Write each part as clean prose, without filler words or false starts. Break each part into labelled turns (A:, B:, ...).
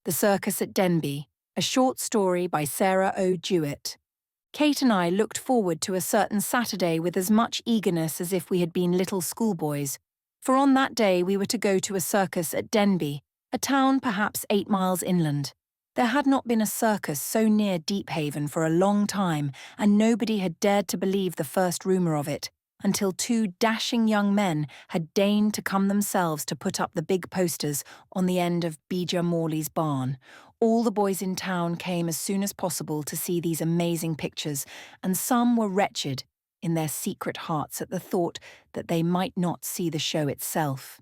A: The Circus at Denby, a short story by Sarah Orne Jewett. Kate and I looked forward to a certain Saturday with as much eagerness as if we had been little schoolboys, for on that day we were to go to a circus at Denby, a town perhaps 8 miles inland. There had not been a circus so near Deephaven for a long time, and nobody had dared to believe the first rumour of it, until 2 dashing young men had deigned to come themselves to put up the big posters on the end of Morley's barn. All the boys in town came as soon as possible to see these amazing pictures, and some were wretched in their secret hearts at the thought that they might not see the show itself.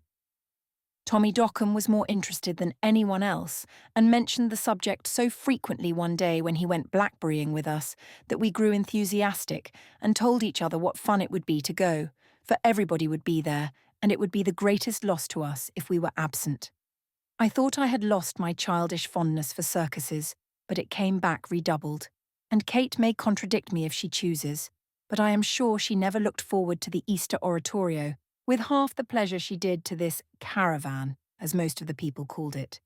A: Tommy Dockham was more interested than anyone else, and mentioned the subject so frequently one day when he went blackberrying with us that we grew enthusiastic and told each other what fun it would be to go, for everybody would be there, and it would be the greatest loss to us if we were absent. I thought I had lost my childish fondness for circuses, but it came back redoubled, and Kate may contradict me if she chooses, but I am sure she never looked forward to the Easter oratorio with half the pleasure she did to this caravan, as most of the people called it.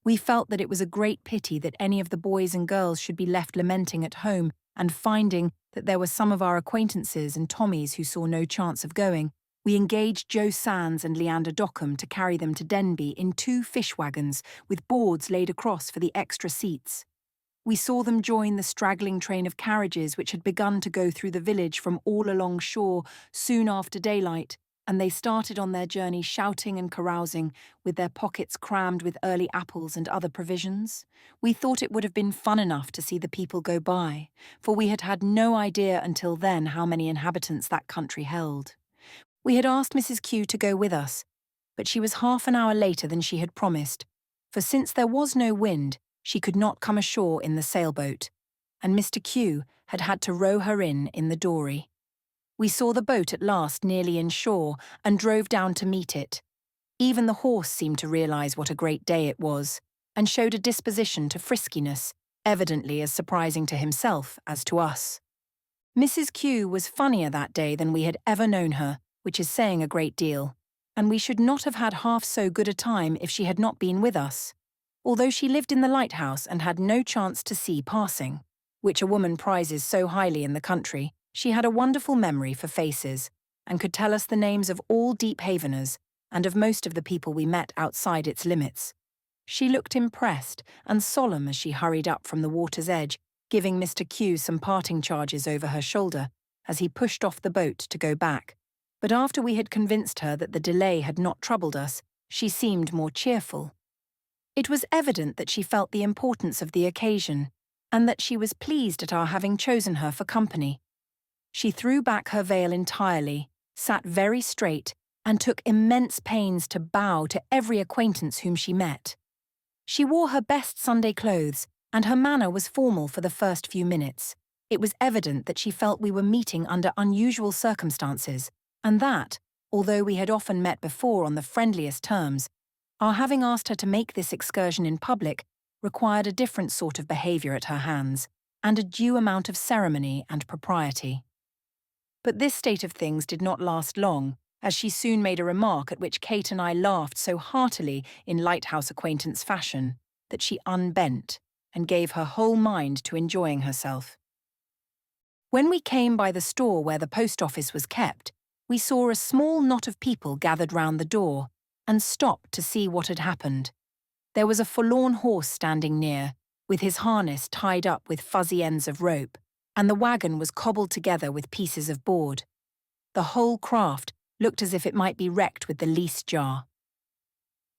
A: We felt that it was a great pity that any of the boys and girls should be left lamenting at home, and finding that there were some of our acquaintances and Tommies who saw no chance of going, we engaged Joe Sands and Leander Dockham to carry them to Denby in 2 fish wagons with boards laid across for the extra seats. We saw them join the straggling train of carriages which had begun to go through the village from all along shore soon after daylight, and they started on their journey shouting and carousing, with their pockets crammed with early apples and other provisions. We thought it would have been fun enough to see the people go by, for we had had no idea until then how many inhabitants that country held. We had asked Mrs. Q to go with us, but she was half an hour later than she had promised, for since there was no wind, she could not come ashore in the sailboat, and Mr. Q had had to row her in the dory. We saw the boat at last nearly inshore and drove down to meet it. Even the horse seemed to realise what a great day it was, and showed a disposition to friskiness, evidently as surprising to himself as to us. Mrs. Q was funnier that day than we had ever known her, which is saying a great deal, and we should not have had half so good a time if she had not been with us, although she lived in the lighthouse and had no chance to see passing, which a woman prizes so highly in the country. She had a wonderful memory for faces, and could tell us the names of all Deephaveners and of most of the people we met outside its limits. She looked impressed and solemn as she hurried up from the water's edge, giving Mr. Q some parting charges over her shoulder as he pushed off the boat to go back. But after we had convinced her that the delay had not troubled us, she seemed more cheerful. It was evident that she felt the importance of the occasion, and that she was pleased at our having chosen her for company. She threw back her veil entirely, sat very straight, and took immense pains to bow to every acquaintance whom she met. She wore her best Sunday clothes, and her manner was formal for the first few minutes. It was evident that she felt we were meeting under unusual circumstances, and that, although we had often met before on the friendliest terms, our having asked her to make this excursion in public required a different sort of behaviour at her hands, and a due amount of ceremony and propriety. But this state of things did not last long, as she soon made a remark at which Kate and I laughed so heartily in lighthouse acquaintance fashion that she unbent and gave her whole mind to enjoying herself. When we came by the store where the post office was kept, we saw a small knot of people gathered round the door, and stopped to see what had happened. There was a forlorn horse standing near, with his harness tied up with fuzzy ends of rope, and the wagon was cobbled together with pieces of board. The whole craft looked as if it might be wrecked with the least jar.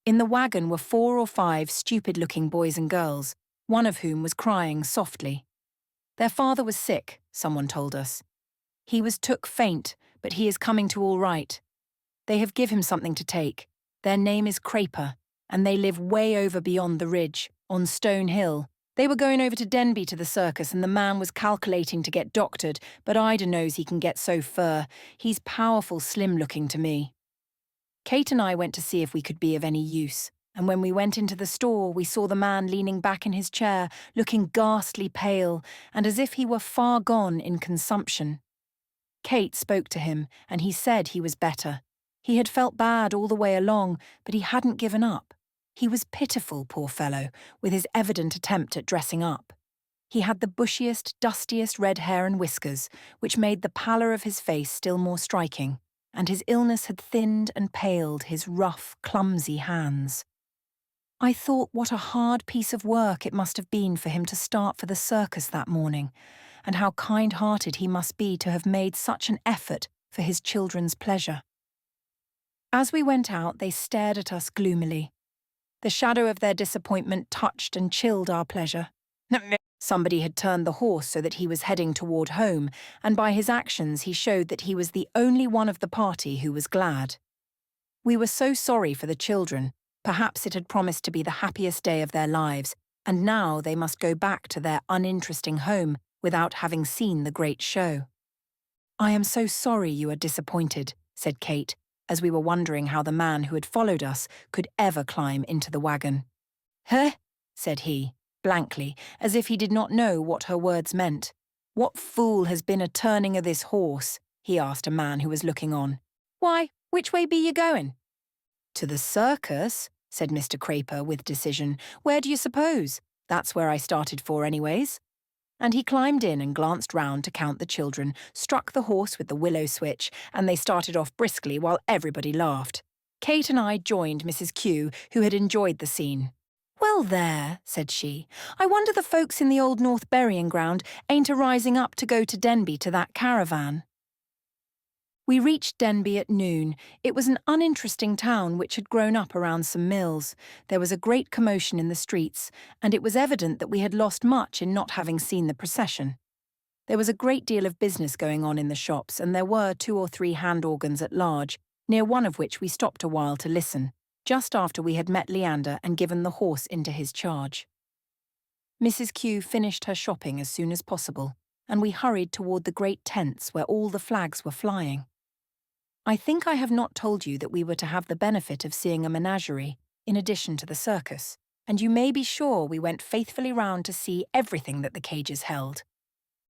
A: In the wagon were 4 or 5 stupid-looking boys and girls, one of whom was crying softly. Their father was sick, someone told us. He was took faint, but he is coming to all right. They have give him something to take. Their name is Craper, and they live way over beyond the ridge, on Stone Hill. They were going over to Denby to the circus, and the man was calculating to get doctored, but Ida knows he can get so fur. He's powerful slim-looking to me. Kate and I went to see if we could be of any use, and when we went into the store, we saw the man leaning back in his chair, looking ghastly pale, and as if he were far gone in consumption. Kate spoke to him, and he said he was better. He had felt bad all the way along, but he hadn't given up. He was pitiful, poor fellow, with his evident attempt at dressing up. He had the bushiest, dustiest red hair and whiskers, which made the pallor of his face still more striking, and his illness had thinned and paled his rough, clumsy hands. I thought what a hard piece of work it must have been for him to start for the circus that morning, and how kind-hearted he must be to have made such an effort for his children's pleasure. As we went out, they stared at us gloomily. The shadow of their disappointment touched and chilled our pleasure. Somebody had turned the horse so that he was heading toward home, and by his actions he showed that he was the only one of the party who was glad. We were so sorry for the children. Perhaps it had promised to be the happiest day of their lives, and now they must go back to their uninteresting home without having seen the great show. "I am so sorry you are disappointed," said Kate, as we were wondering how the man who had followed us could ever climb into the wagon. "Huh?" said he, blankly, as if he did not know what her words meant. "What fool has been a-turning o' this horse?" he asked a man who was looking on. "Why, which way be you going?" "To the circus," said Mr. Craper with decision. "Where do you suppose? That's where I started for anyways." And he climbed in and glanced round to count the children, struck the horse with the willow switch, and they started off briskly while everybody laughed. Kate and I joined Mrs. Q, who had enjoyed the scene. "Well there," said she, "I wonder the folks in the old North Burying Ground ain't a-rising up to go to Denby to that caravan." We reached Denby at noon. It was an uninteresting town which had grown up around some mills. There was a great commotion in the streets, and it was evident that we had lost much in not having seen the procession. There was a great deal of business going on in the shops, and there were 2 or 3 hand organs at large, near one of which we stopped a while to listen, just after we had met Leander and given the horse into his charge. Mrs. Q finished her shopping as soon as possible, and we hurried toward the great tents where all the flags were flying. I think I have not told you that we were to have the benefit of seeing a menagerie, in addition to the circus, and you may be sure we went faithfully round to see everything that the cages held.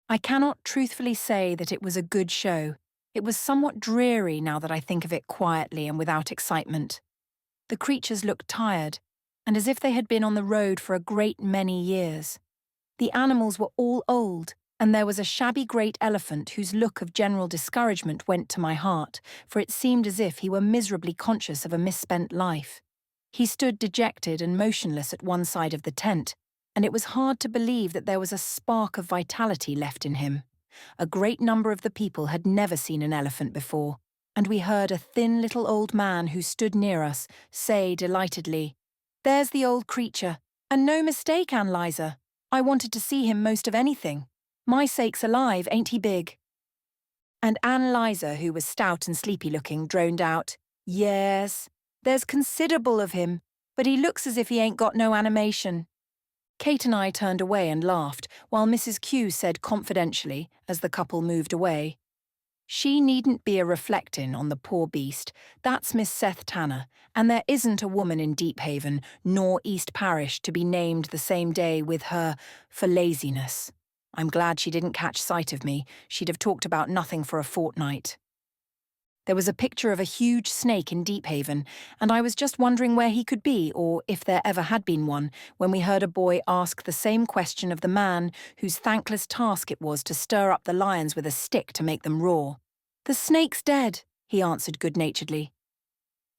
A: I cannot truthfully say that it was a good show. It was somewhat dreary now that I think of it quietly and without excitement. The creatures looked tired, and as if they had been on the road for a great many years. The animals were all old, and there was a shabby great elephant whose look of general discouragement went to my heart, for it seemed as if he were miserably conscious of a misspent life. He stood dejected and motionless at one side of the tent, and it was hard to believe that there was a spark of vitality left in him. A great number of the people had never seen an elephant before, and we heard a thin little old man who stood near us say delightedly, "There's the old creature, and no mistake, Ann Liza. I wanted to see him most of anything. My sakes alive, ain't he big?" And Ann Liza, who was stout and sleepy-looking, droned out, "Yes, there's considerable of him, but he looks as if he ain't got no animation." Kate and I turned away and laughed, while Mrs. Q said confidentially, as the couple moved away, "She needn't be a-reflectin' on the poor beast. That's Miss Seth Tanner, and there isn't a woman in Deephaven, nor East Parish, to be named the same day with her for laziness. I'm glad she didn't catch sight of me. She'd have talked about nothing for a fortnight." There was a picture of a huge snake in Deephaven, and I was just wondering where he could be, or if there ever had been one, when we heard a boy ask the same question of the man whose thankless task it was to stir up the lions with a stick to make them roar. "The snake's dead," he answered good-naturedly.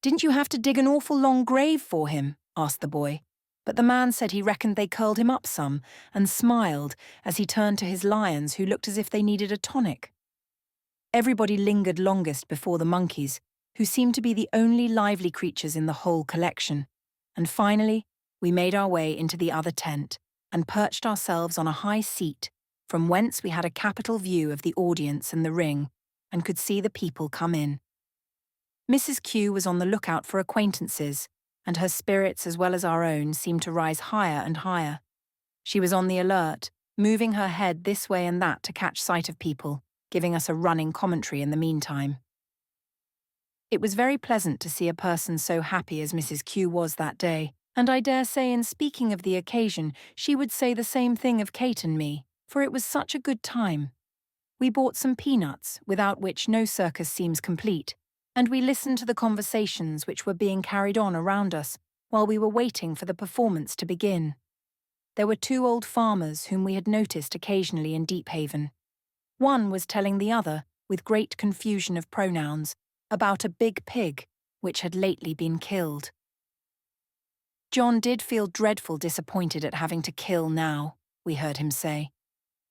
A: "Didn't you have to dig an awful long grave for him?" asked the boy. But the man said he reckoned they curled him up some, and smiled as he turned to his lions, who looked as if they needed a tonic. Everybody lingered longest before the monkeys, who seemed to be the only lively creatures in the whole collection, and finally we made our way into the other tent and perched ourselves on a high seat, from whence we had a capital view of the audience and the ring, and could see the people come in. Mrs. Q was on the lookout for acquaintances, and her spirits as well as our own seemed to rise higher and higher. She was on the alert, moving her head this way and that to catch sight of people, giving us a running commentary in the meantime. It was very pleasant to see a person so happy as Mrs. Q was that day, and I dare say in speaking of the occasion she would say the same thing of Kate and me, for it was such a good time. We bought some peanuts, without which no circus seems complete, and we listened to the conversations which were being carried on around us, while we were waiting for the performance to begin. There were two old farmers whom we had noticed occasionally in Deephaven. One was telling the other, with great confusion of pronouns, about a big pig which had lately been killed. John did feel dreadful disappointed at having to kill now, we heard him say,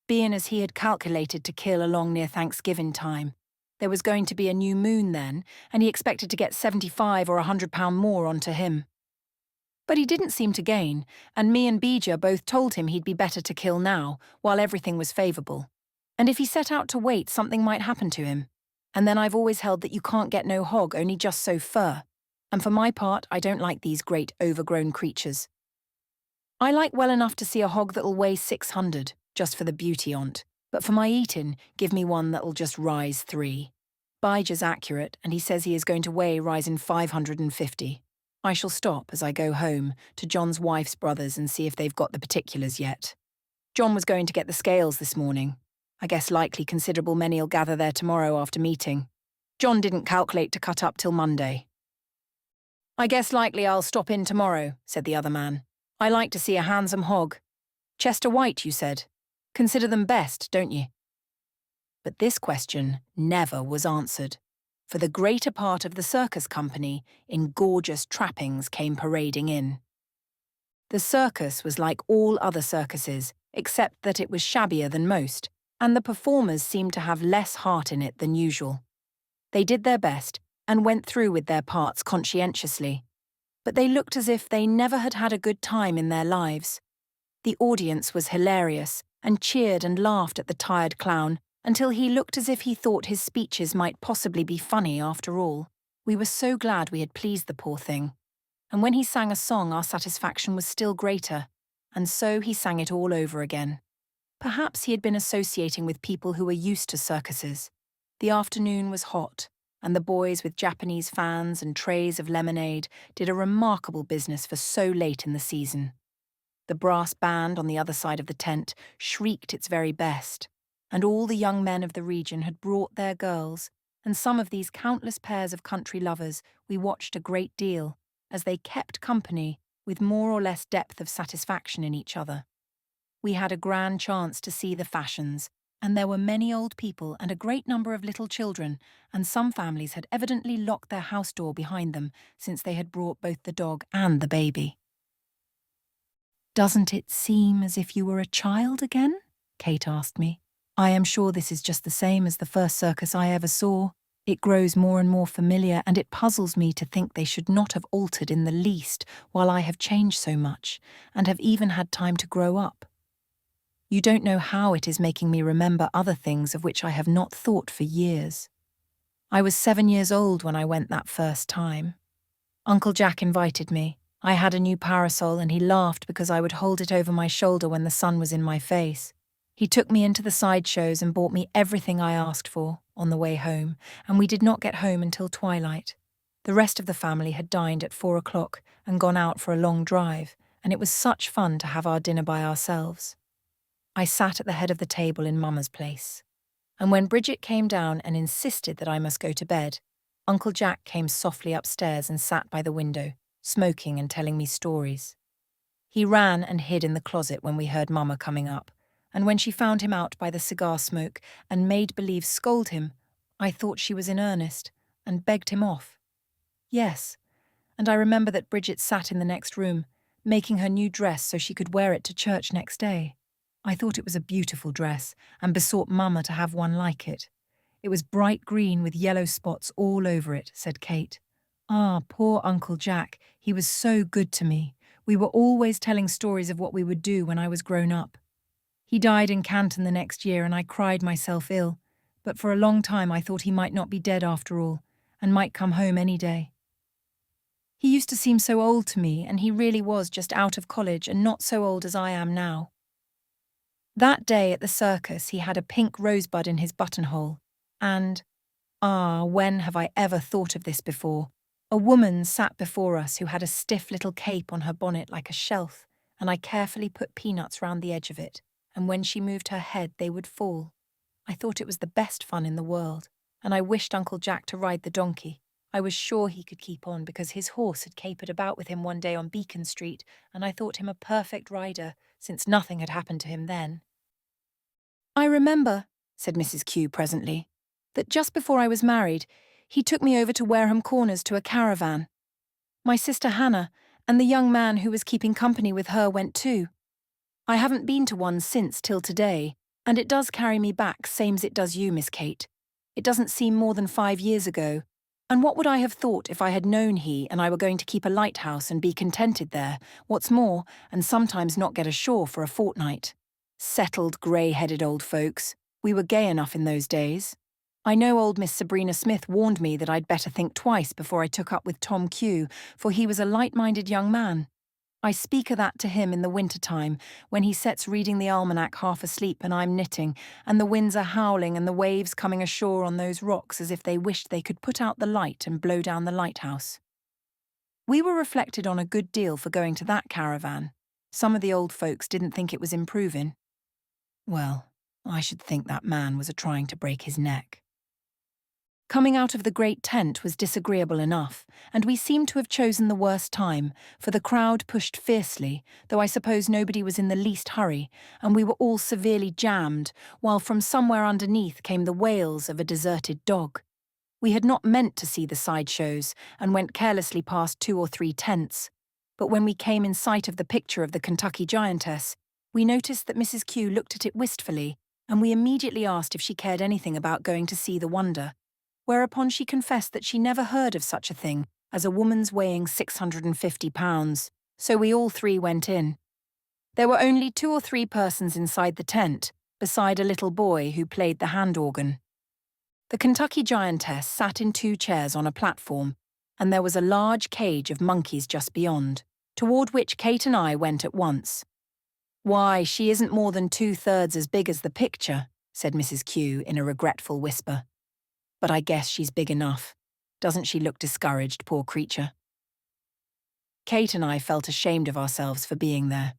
A: being as he had calculated to kill along near Thanksgiving time. There was going to be a new moon then, and he expected to get £75 or £100 more onto him. But he didn't seem to gain, and me and Bija both told him he'd be better to kill now, while everything was favourable. And if he set out to wait, something might happen to him. And then I've always held that you can't get no hog, only just so fur. And for my part, I don't like these great overgrown creatures. I like well enough to see a hog that'll weigh 600, just for the beauty on't. But for my eating, give me one that'll just rise 3. Bija's accurate, and he says he is going to weigh rising 550. I shall stop as I go home to John's wife's brothers and see if they've got the particulars yet. John was going to get the scales this morning. I guess likely considerable many'll gather there tomorrow after meeting. John didn't calculate to cut up till Monday. I guess likely I'll stop in tomorrow, said the other man. I like to see a handsome hog. Chester White, you said. Consider them best, don't you? But this question never was answered, for the greater part of the circus company in gorgeous trappings came parading in. The circus was like all other circuses, except that it was shabbier than most, and the performers seemed to have less heart in it than usual. They did their best and went through with their parts conscientiously, but they looked as if they never had had a good time in their lives. The audience was hilarious and cheered and laughed at the tired clown until he looked as if he thought his speeches might possibly be funny after all. We were so glad we had pleased the poor thing. And when he sang a song, our satisfaction was still greater, and so he sang it all over again. Perhaps he had been associating with people who were used to circuses. The afternoon was hot, and the boys with Japanese fans and trays of lemonade did a remarkable business for so late in the season. The brass band on the other side of the tent shrieked its very best, and all the young men of the region had brought their girls, and some of these countless pairs of country lovers we watched a great deal, as they kept company with more or less depth of satisfaction in each other. We had a grand chance to see the fashions, and there were many old people and a great number of little children, and some families had evidently locked their house door behind them since they had brought both the dog and the baby. "Doesn't it seem as if you were a child again?" Kate asked me. "I am sure this is just the same as the first circus I ever saw. It grows more and more familiar, and it puzzles me to think they should not have altered in the least while I have changed so much, and have even had time to grow up. You don't know how it is making me remember other things of which I have not thought for years. I was 7 years old when I went that first time. Uncle Jack invited me. I had a new parasol, and he laughed because I would hold it over my shoulder when the sun was in my face. He took me into the sideshows and bought me everything I asked for on the way home, and we did not get home until twilight. The rest of the family had dined at 4 o'clock and gone out for a long drive, and it was such fun to have our dinner by ourselves. I sat at the head of the table in Mama's place, and when Bridget came down and insisted that I must go to bed, Uncle Jack came softly upstairs and sat by the window, smoking and telling me stories. He ran and hid in the closet when we heard Mama coming up, and when she found him out by the cigar smoke and made believe scold him, I thought she was in earnest, and begged him off. Yes, and I remember that Bridget sat in the next room, making her new dress so she could wear it to church next day. I thought it was a beautiful dress, and besought Mama to have one like it. It was bright green with yellow spots all over it, said Kate. Ah, poor Uncle Jack, he was so good to me. We were always telling stories of what we would do when I was grown up. He died in Canton the next year, and I cried myself ill, but for a long time I thought he might not be dead after all, and might come home any day. He used to seem so old to me, and he really was just out of college and not so old as I am now. That day at the circus he had a pink rosebud in his buttonhole, and, when have I ever thought of this before? A woman sat before us who had a stiff little cape on her bonnet like a shelf, and I carefully put peanuts round the edge of it, and when she moved her head they would fall. I thought it was the best fun in the world, and I wished Uncle Jack to ride the donkey. I was sure he could keep on because his horse had capered about with him one day on Beacon Street, and I thought him a perfect rider, since nothing had happened to him then. I remember, said Mrs. Q presently, that just before I was married, he took me over to Wareham Corners to a caravan. My sister Hannah and the young man who was keeping company with her went too. I haven't been to one since till today, and it does carry me back same's it does you, Miss Kate. It doesn't seem more than 5 years ago, and what would I have thought if I had known he and I were going to keep a lighthouse and be contented there, what's more, and sometimes not get ashore for a fortnight. Settled, grey-headed old folks. We were gay enough in those days. I know old Miss Sabrina Smith warned me that I'd better think twice before I took up with Tom Q, for he was a light-minded young man. I speak of that to him in the winter-time, when he sets reading the almanac half asleep and I'm knitting, and the winds are howling and the waves coming ashore on those rocks as if they wished they could put out the light and blow down the lighthouse. We were reflected on a good deal for going to that caravan. Some of the old folks didn't think it was improving. Well, I should think that man was a-trying to break his neck. Coming out of the great tent was disagreeable enough, and we seemed to have chosen the worst time, for the crowd pushed fiercely, though I suppose nobody was in the least hurry, and we were all severely jammed, while from somewhere underneath came the wails of a deserted dog. We had not meant to see the sideshows, and went carelessly past 2 or 3 tents, but when we came in sight of the picture of the Kentucky giantess, we noticed that Mrs. Q looked at it wistfully, and we immediately asked if she cared anything about going to see the wonder, whereupon she confessed that she never heard of such a thing as a woman's weighing 650 pounds, so we all 3 went in. There were only 2 or 3 persons inside the tent, beside a little boy who played the hand organ. The Kentucky giantess sat in 2 chairs on a platform, and there was a large cage of monkeys just beyond, toward which Kate and I went at once. "Why, she isn't more than 2/3 as big as the picture," said Mrs. Q in a regretful whisper. "But I guess she's big enough. Doesn't she look discouraged, poor creature?" Kate and I felt ashamed of ourselves for being there.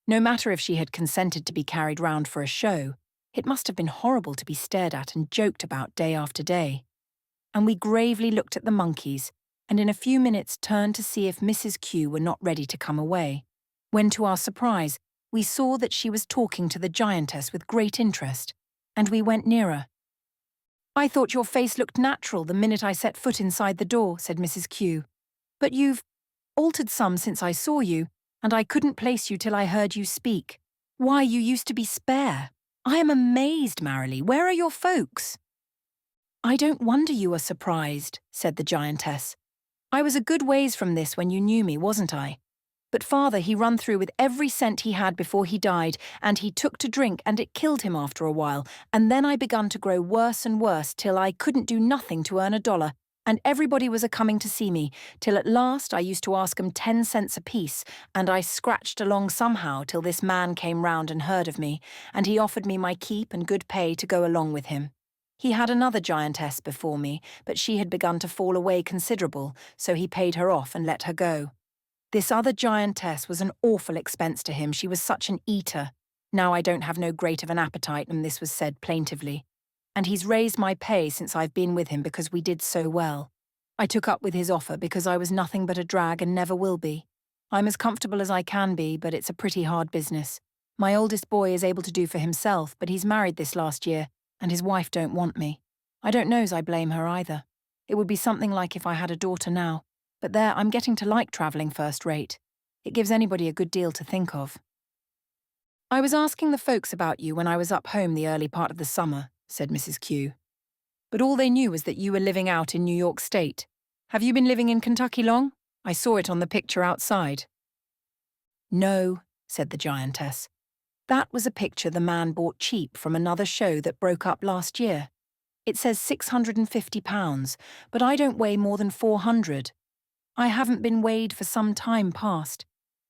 A: No matter if she had consented to be carried round for a show, it must have been horrible to be stared at and joked about day after day. And we gravely looked at the monkeys, and in a few minutes turned to see if Mrs. Q were not ready to come away, when to our surprise, we saw that she was talking to the giantess with great interest, and we went nearer. "I thought your face looked natural the minute I set foot inside the door," said Mrs. Q. "But you've altered some since I saw you, and I couldn't place you till I heard you speak. Why, you used to be spare. I am amazed, Marilee. Where are your folks?" "I don't wonder you are surprised," said the giantess. "I was a good ways from this when you knew me, wasn't I? But father, he run through with every cent he had before he died, and he took to drink, and it killed him after a while, and then I begun to grow worse and worse till I couldn't do nothing to earn $1, and everybody was a-coming to see me, till at last I used to ask 'em 10 cents apiece, and I scratched along somehow till this man came round and heard of me, and he offered me my keep and good pay to go along with him. He had another giantess before me, but she had begun to fall away considerable, so he paid her off and let her go. This other giantess was an awful expense to him, she was such an eater. Now I don't have no great of an appetite," and this was said plaintively. "And he's raised my pay since I've been with him because we did so well. I took up with his offer because I was nothing but a drag and never will be. I'm as comfortable as I can be, but it's a pretty hard business. My oldest boy is able to do for himself, but he's married this last year, and his wife don't want me. I don't know's I blame her either. It would be something like if I had a daughter now. But there, I'm getting to like travelling first rate. It gives anybody a good deal to think of." "I was asking the folks about you when I was up home the early part of the summer," said Mrs. Q. "But all they knew was that you were living out in New York State. Have you been living in Kentucky long? I saw it on the picture outside." "No," said the giantess. "That was a picture the man bought cheap from another show that broke up last year. It says 650 pounds, but I don't weigh more than 400. I haven't been weighed for some time past.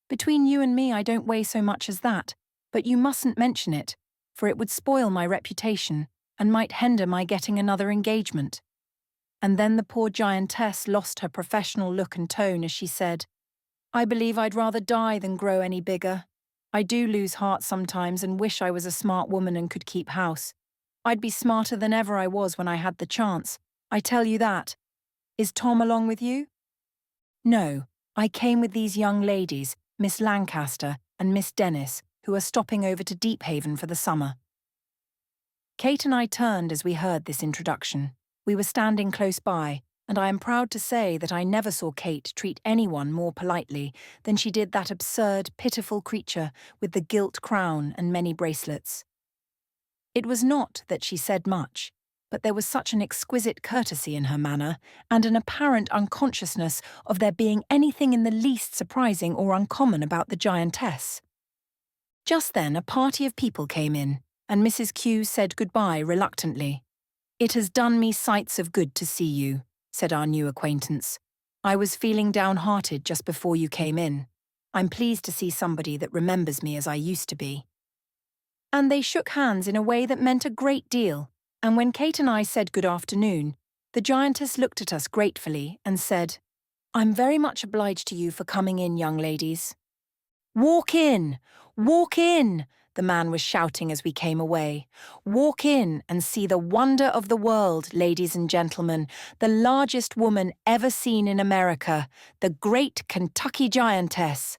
A: Between you and me, I don't weigh so much as that, but you mustn't mention it, for it would spoil my reputation and might hinder my getting another engagement." And then the poor giantess lost her professional look and tone as she said, "I believe I'd rather die than grow any bigger. I do lose heart sometimes and wish I was a smart woman and could keep house. I'd be smarter than ever I was when I had the chance, I tell you that. Is Tom along with you? No, I came with these young ladies, Miss Lancaster and Miss Dennis, who are stopping over to Deephaven for the summer. Kate and I turned as we heard this introduction. We were standing close by, and I am proud to say that I never saw Kate treat anyone more politely than she did that absurd, pitiful creature with the gilt crown and many bracelets. It was not that she said much, but there was such an exquisite courtesy in her manner and an apparent unconsciousness of there being anything in the least surprising or uncommon about the giantess. Just then a party of people came in, and Mrs. Q said goodbye reluctantly. "It has done me sights of good to see you," said our new acquaintance. "I was feeling downhearted just before you came in. I'm pleased to see somebody that remembers me as I used to be." And they shook hands in a way that meant a great deal, and when Kate and I said good afternoon, the giantess looked at us gratefully and said, "I'm very much obliged to you for coming in, young ladies." "Walk in! Walk in!" the man was shouting as we came away. "Walk in and see the wonder of the world, ladies and gentlemen, the largest woman ever seen in America, the great Kentucky giantess."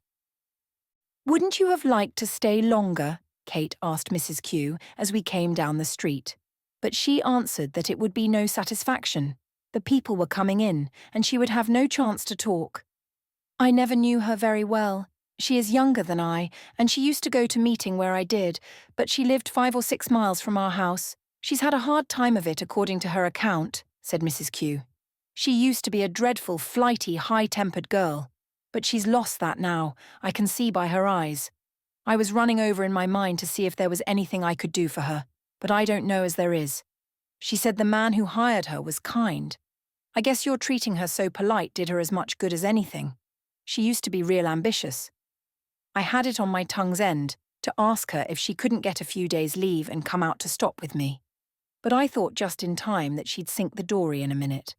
A: "Wouldn't you have liked to stay longer?" Kate asked Mrs. Q as we came down the street. But she answered that it would be no satisfaction. The people were coming in, and she would have no chance to talk. "I never knew her very well. She is younger than I, and she used to go to meeting where I did, but she lived 5 or 6 miles from our house. She's had a hard time of it according to her account," said Mrs. Q. "She used to be a dreadful, flighty, high-tempered girl. But she's lost that now, I can see by her eyes. I was running over in my mind to see if there was anything I could do for her, but I don't know as there is. She said the man who hired her was kind. I guess your treating her so polite did her as much good as anything. She used to be real ambitious. I had it on my tongue's end to ask her if she couldn't get a few days' leave and come out to stop with me. But I thought just in time that she'd sink the dory in a minute.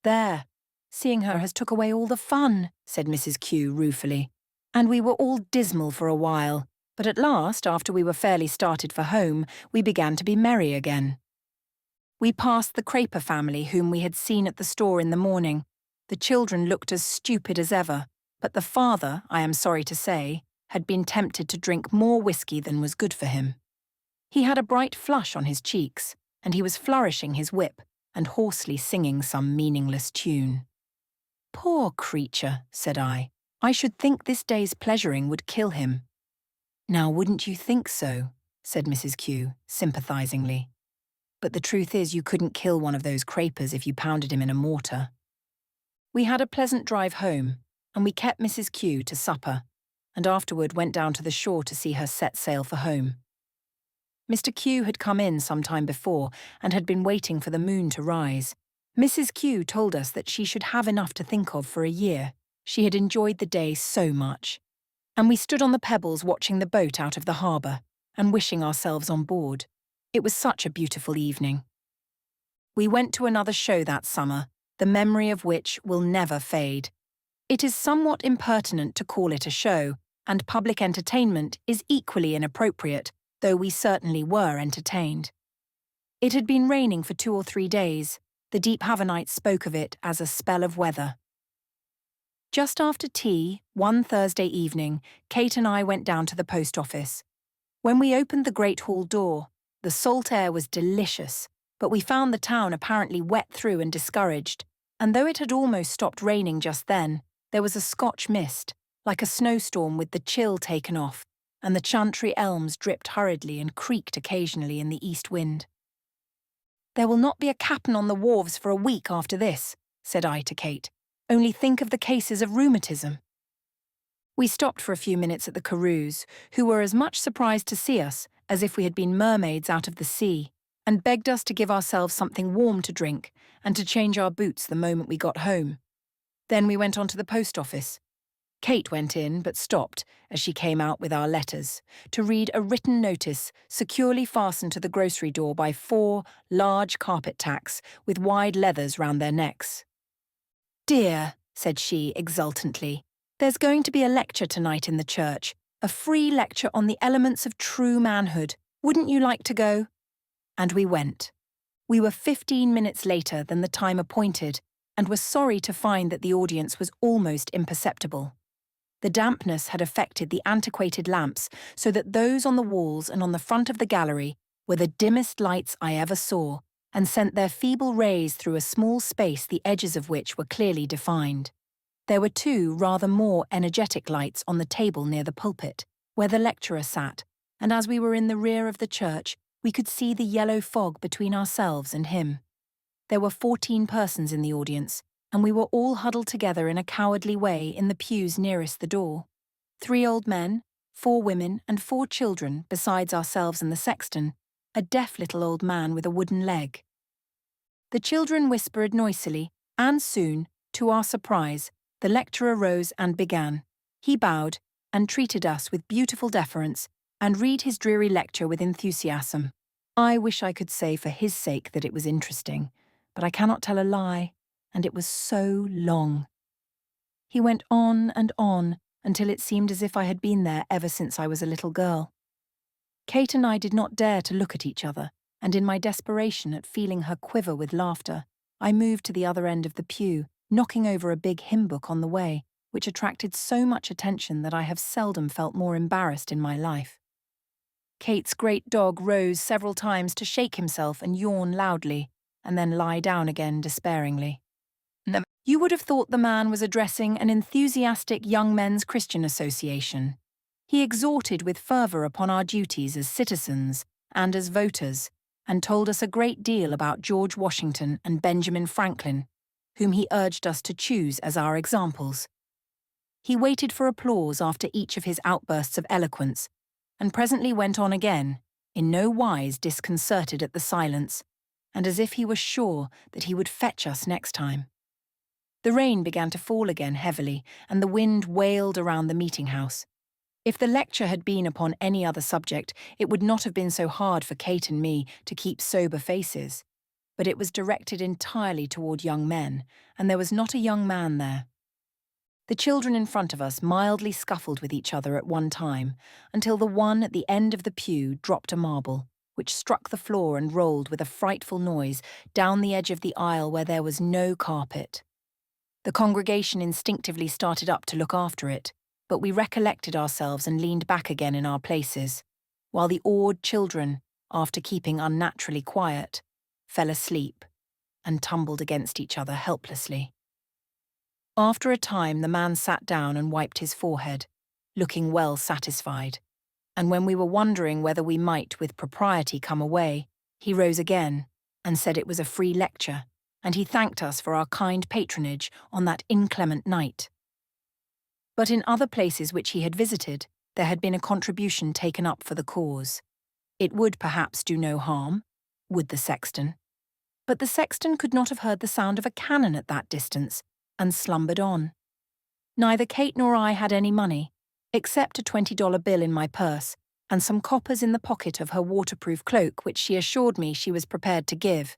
A: There, seeing her has took away all the fun," said Mrs. Q ruefully. "And we were all dismal for a while, but at last, after we were fairly started for home, we began to be merry again." We passed the Craper family whom we had seen at the store in the morning. The children looked as stupid as ever, but the father, I am sorry to say, had been tempted to drink more whiskey than was good for him. He had a bright flush on his cheeks, and he was flourishing his whip and hoarsely singing some meaningless tune. "Poor creature," said I should think this day's pleasuring would kill him." "Now wouldn't you think so?" said Mrs. Q, sympathizingly. "But the truth is you couldn't kill one of those Crapers if you pounded him in a mortar." We had a pleasant drive home, and we kept Mrs. Q to supper, and afterward went down to the shore to see her set sail for home. Mr. Q had come in some time before and had been waiting for the moon to rise. Mrs. Q told us that she should have enough to think of for a year. She had enjoyed the day so much. And we stood on the pebbles watching the boat out of the harbour and wishing ourselves on board. It was such a beautiful evening. We went to another show that summer, the memory of which will never fade. It is somewhat impertinent to call it a show, and public entertainment is equally inappropriate, though we certainly were entertained. It had been raining for 2 or 3 days. The Deephavenites spoke of it as a spell of weather. Just after tea, one Thursday evening, Kate and I went down to the post office. When we opened the great hall door, the salt air was delicious, but we found the town apparently wet through and discouraged, and though it had almost stopped raining just then, there was a Scotch mist, like a snowstorm with the chill taken off, and the chantry elms dripped hurriedly and creaked occasionally in the east wind. "There will not be a cap'n on the wharves for a week after this," said I to Kate. "Only think of the cases of rheumatism." We stopped for a few minutes at the Carews, who were as much surprised to see us as if we had been mermaids out of the sea, and begged us to give ourselves something warm to drink and to change our boots the moment we got home. Then we went on to the post office. Kate went in, but stopped, as she came out with our letters, to read a written notice securely fastened to the grocery door by 4 large carpet tacks with wide leathers round their necks. "Dear," said she exultantly, "there's going to be a lecture tonight in the church, a free lecture on the elements of true manhood. Wouldn't you like to go?" And we went. We were 15 minutes later than the time appointed, and were sorry to find that the audience was almost imperceptible. The dampness had affected the antiquated lamps so that those on the walls and on the front of the gallery were the dimmest lights I ever saw, and sent their feeble rays through a small space the edges of which were clearly defined. There were two rather more energetic lights on the table near the pulpit, where the lecturer sat, and as we were in the rear of the church, we could see the yellow fog between ourselves and him. There were 14 persons in the audience, and we were all huddled together in a cowardly way in the pews nearest the door. 3 old men, 4 women, and 4 children, besides ourselves and the sexton, a deaf little old man with a wooden leg. The children whispered noisily, and soon, to our surprise, the lecturer rose and began. He bowed and treated us with beautiful deference and read his dreary lecture with enthusiasm. I wish I could say for his sake that it was interesting, but I cannot tell a lie, and it was so long. He went on and on until it seemed as if I had been there ever since I was a little girl. Kate and I did not dare to look at each other, and in my desperation at feeling her quiver with laughter, I moved to the other end of the pew, knocking over a big hymn book on the way, which attracted so much attention that I have seldom felt more embarrassed in my life. Kate's great dog rose several times to shake himself and yawn loudly, and then lie down again despairingly. You would have thought the man was addressing an enthusiastic Young Men's Christian Association. He exhorted with fervour upon our duties as citizens and as voters, and told us a great deal about George Washington and Benjamin Franklin, whom he urged us to choose as our examples. He waited for applause after each of his outbursts of eloquence, and presently went on again, in no wise disconcerted at the silence, and as if he were sure that he would fetch us next time. The rain began to fall again heavily, and the wind wailed around the meeting house. If the lecture had been upon any other subject, it would not have been so hard for Kate and me to keep sober faces. But it was directed entirely toward young men, and there was not a young man there. The children in front of us mildly scuffled with each other at one time, until the one at the end of the pew dropped a marble, which struck the floor and rolled with a frightful noise down the edge of the aisle where there was no carpet. The congregation instinctively started up to look after it, but we recollected ourselves and leaned back again in our places, while the awed children, after keeping unnaturally quiet, fell asleep and tumbled against each other helplessly. After a time, the man sat down and wiped his forehead, looking well satisfied, and when we were wondering whether we might with propriety come away, he rose again and said it was a free lecture, and he thanked us for our kind patronage on that inclement night. But in other places which he had visited, there had been a contribution taken up for the cause. It would perhaps do no harm, would the sexton. But the sexton could not have heard the sound of a cannon at that distance, and slumbered on. Neither Kate nor I had any money, except a $20 bill in my purse, and some coppers in the pocket of her waterproof cloak which she assured me she was prepared to give.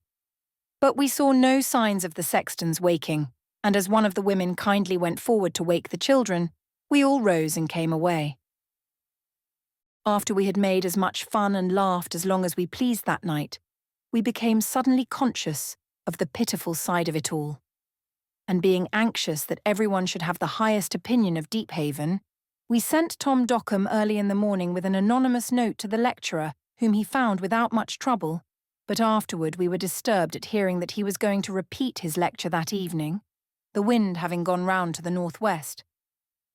A: But we saw no signs of the sexton's waking, and as one of the women kindly went forward to wake the children, we all rose and came away. After we had made as much fun and laughed as long as we pleased that night, we became suddenly conscious of the pitiful side of it all. And being anxious that everyone should have the highest opinion of Deephaven, we sent Tom Dockham early in the morning with an anonymous note to the lecturer, whom he found without much trouble, but afterward we were disturbed at hearing that he was going to repeat his lecture that evening, the wind having gone round to the northwest.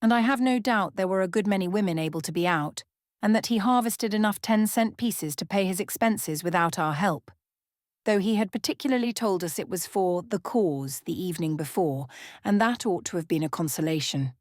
A: And I have no doubt there were a good many women able to be out, and that he harvested enough 10-cent pieces to pay his expenses without our help, though he had particularly told us it was for the cause the evening before, and that ought to have been a consolation.